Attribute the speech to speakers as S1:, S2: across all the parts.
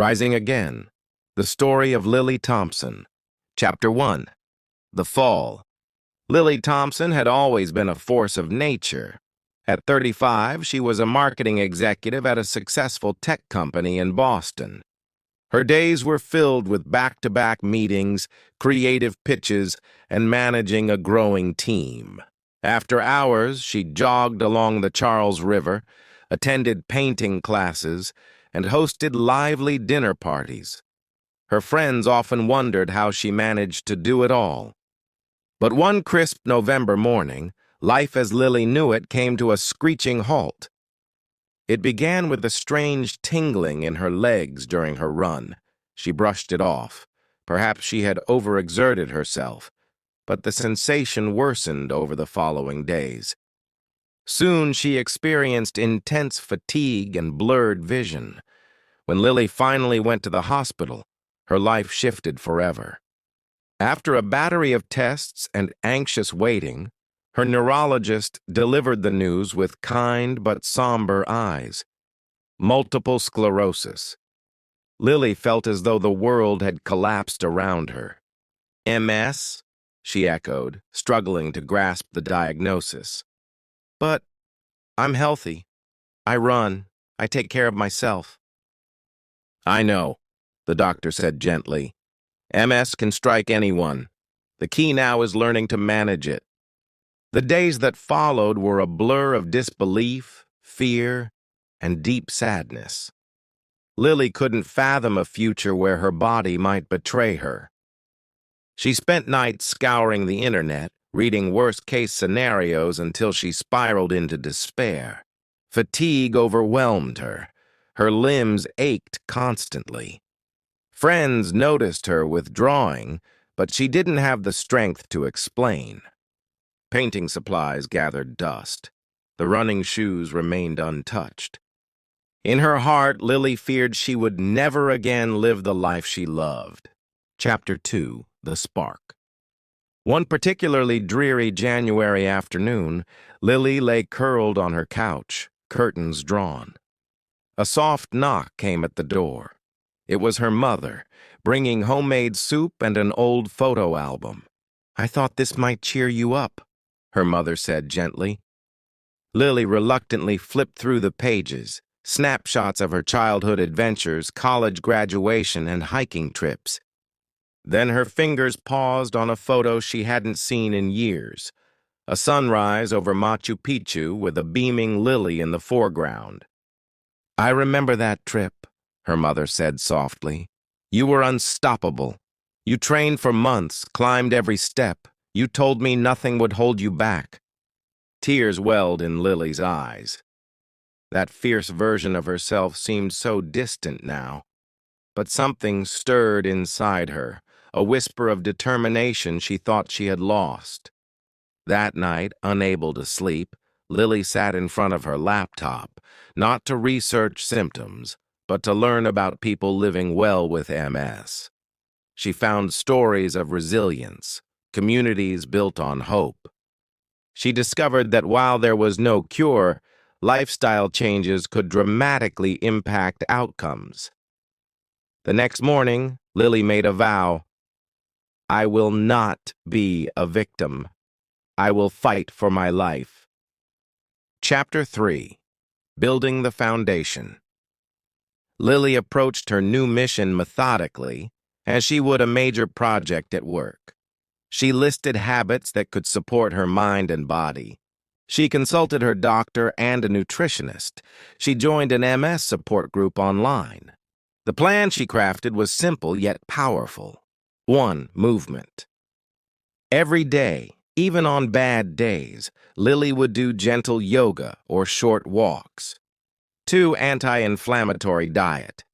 S1: Rising Again, the story of Lily Thompson. Chapter 1, The Fall. Lily Thompson had always been a force of nature. At 35, she was a marketing executive at a successful tech company in Boston. Her days were filled with back-to-back meetings, creative pitches, and managing a growing team. After hours, she jogged along the Charles River, attended painting classes, and hosted lively dinner parties. Her friends often wondered how she managed to do it all. But one crisp November morning, life as Lily knew it came to a screeching halt. It began with a strange tingling in her legs during her run. She brushed it off. Perhaps she had overexerted herself, but the sensation worsened over the following days. Soon she experienced intense fatigue and blurred vision. When Lily finally went to the hospital, her life shifted forever. After a battery of tests and anxious waiting, her neurologist delivered the news with kind but somber eyes. Multiple sclerosis. Lily felt as though the world had collapsed around her. MS? She echoed, struggling to grasp the diagnosis. But I'm healthy. I run. I take care of myself. I know, the doctor said gently. MS can strike anyone. The key now is learning to manage it. The days that followed were a blur of disbelief, fear, and deep sadness. Lily couldn't fathom a future where her body might betray her. She spent nights scouring the internet, reading worst-case scenarios until she spiraled into despair. Fatigue overwhelmed her. Her limbs ached constantly. Friends noticed her withdrawing, but she didn't have the strength to explain. Painting supplies gathered dust. The running shoes remained untouched. In her heart, Lily feared she would never again live the life she loved. Chapter 2, The Spark. One particularly dreary January afternoon, Lily lay curled on her couch, curtains drawn. A soft knock came at the door. It was her mother, bringing homemade soup and an old photo album. "I thought this might cheer you up," her mother said gently. Lily reluctantly flipped through the pages, snapshots of her childhood adventures, college graduation, and hiking trips. Then her fingers paused on a photo she hadn't seen in years, a sunrise over Machu Picchu with a beaming Lily in the foreground. "I remember that trip," her mother said softly. "You were unstoppable. You trained for months, climbed every step. You told me nothing would hold you back." Tears welled in Lily's eyes. That fierce version of herself seemed so distant now. But something stirred inside her, a whisper of determination she thought she had lost. That night, unable to sleep, Lily sat in front of her laptop, not to research symptoms, but to learn about people living well with MS. She found stories of resilience, communities built on hope. She discovered that while there was no cure, lifestyle changes could dramatically impact outcomes. The next morning, Lily made a vow. "I will not be a victim. I will fight for my life." Chapter 3, Building the Foundation. Lily approached her new mission methodically, as she would a major project at work. She listed habits that could support her mind and body. She consulted her doctor and a nutritionist. She joined an MS support group online. The plan she crafted was simple yet powerful. 1. Movement. Every day, even on bad days, Lily would do gentle yoga or short walks. 2. Anti-inflammatory diet.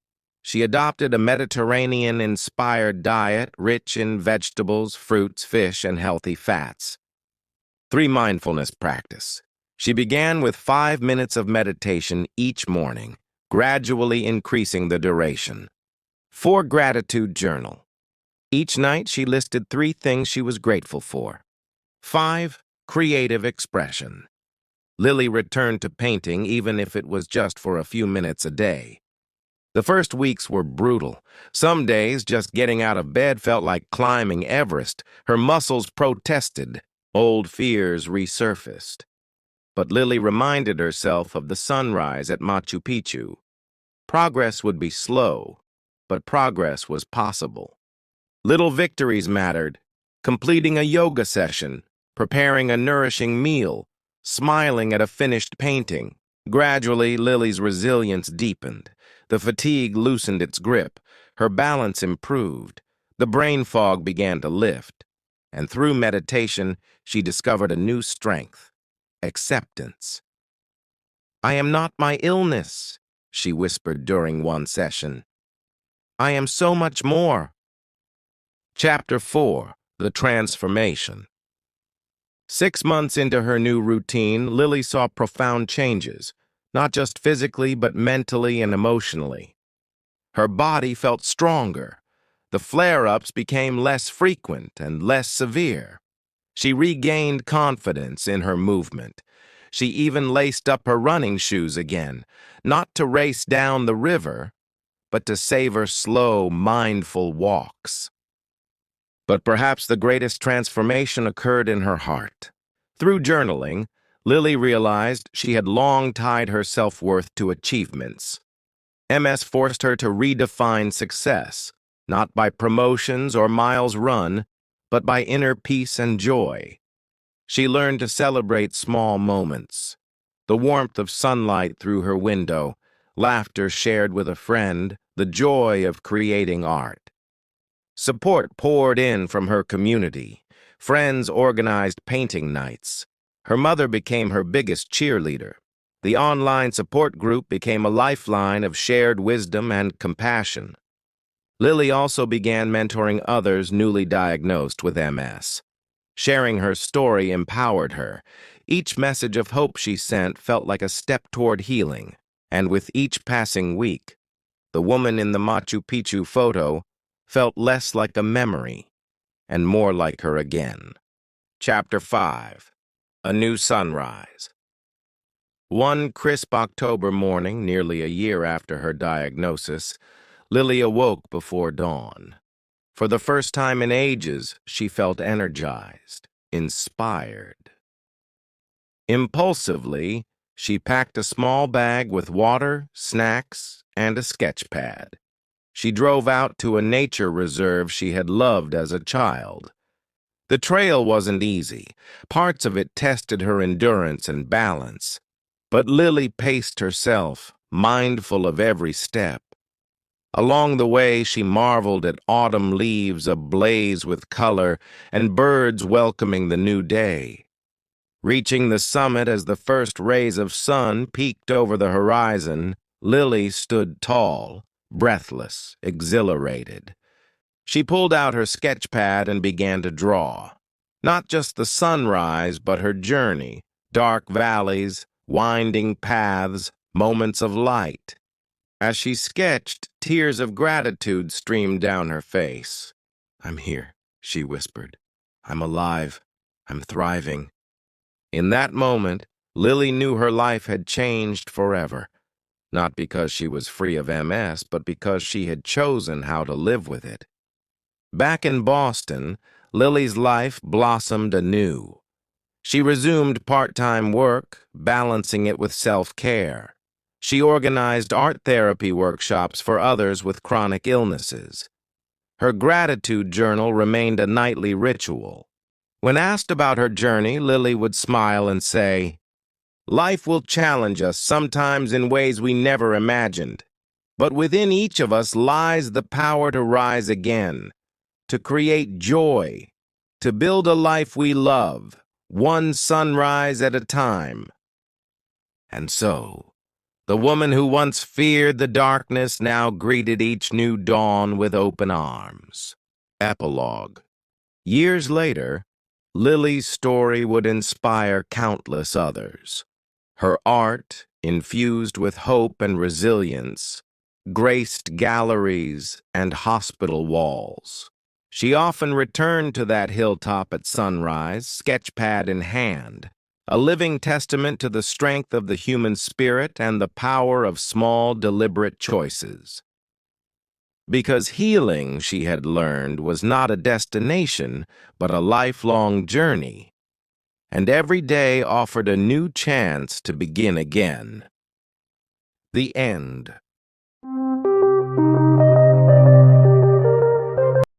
S1: She adopted a Mediterranean-inspired diet rich in vegetables, fruits, fish, and healthy fats. 3. Mindfulness practice. She began with 5 minutes of meditation each morning, gradually increasing the duration. 4. Gratitude journal. Each night she listed 3 things she was grateful for. 5. Creative expression. Lily returned to painting even if it was just for a few minutes a day. The first weeks were brutal. Some days, just getting out of bed felt like climbing Everest. Her muscles protested. Old fears resurfaced. But Lily reminded herself of the sunrise at Machu Picchu. Progress would be slow, but progress was possible. Little victories mattered: completing a yoga session, preparing a nourishing meal, smiling at a finished painting. Gradually, Lily's resilience deepened. The fatigue loosened its grip. Her balance improved. The brain fog began to lift. And through meditation, she discovered a new strength: acceptance. "I am not my illness," she whispered during one session. "I am so much more." Chapter 4: The Transformation. 6 months into her new routine, Lily saw profound changes, not just physically but mentally and emotionally. Her body felt stronger. The flare-ups became less frequent and less severe. She regained confidence in her movement. She even laced up her running shoes again, not to race down the river, but to savor slow, mindful walks. But perhaps the greatest transformation occurred in her heart. Through journaling, Lily realized she had long tied her self-worth to achievements. MS forced her to redefine success, not by promotions or miles run, but by inner peace and joy. She learned to celebrate small moments: the warmth of sunlight through her window, laughter shared with a friend, the joy of creating art. Support poured in from her community. Friends organized painting nights. Her mother became her biggest cheerleader. The online support group became a lifeline of shared wisdom and compassion. Lily also began mentoring others newly diagnosed with MS. Sharing her story empowered her. Each message of hope she sent felt like a step toward healing, and with each passing week, the woman in the Machu Picchu photo felt less like a memory and more like her again. Chapter 5: A New Sunrise. One crisp October morning, nearly a year after her diagnosis, Lily awoke before dawn. For the first time in ages, she felt energized, inspired. Impulsively, she packed a small bag with water, snacks, and a sketch pad. She drove out to a nature reserve she had loved as a child. The trail wasn't easy. Parts of it tested her endurance and balance. But Lily paced herself, mindful of every step. Along the way, she marveled at autumn leaves ablaze with color and birds welcoming the new day. Reaching the summit as the first rays of sun peeked over the horizon, Lily stood tall, breathless, exhilarated. She pulled out her sketch pad and began to draw. Not just the sunrise, but her journey: dark valleys, winding paths, moments of light. As she sketched, tears of gratitude streamed down her face. "I'm here," she whispered. "I'm alive. I'm thriving." In that moment, Lily knew her life had changed forever. Not because she was free of MS, but because she had chosen how to live with it. Back in Boston, Lily's life blossomed anew. She resumed part-time work, balancing it with self-care. She organized art therapy workshops for others with chronic illnesses. Her gratitude journal remained a nightly ritual. When asked about her journey, Lily would smile and say, "Life will challenge us, sometimes in ways we never imagined. But within each of us lies the power to rise again, to create joy, to build a life we love, one sunrise at a time." And so, the woman who once feared the darkness now greeted each new dawn with open arms. Epilogue. Years later, Lily's story would inspire countless others. Her art, infused with hope and resilience, graced galleries and hospital walls. She often returned to that hilltop at sunrise, sketchpad in hand, a living testament to the strength of the human spirit and the power of small, deliberate choices. Because healing, she had learned, was not a destination, but a lifelong journey, and every day offered a new chance to begin again. The end.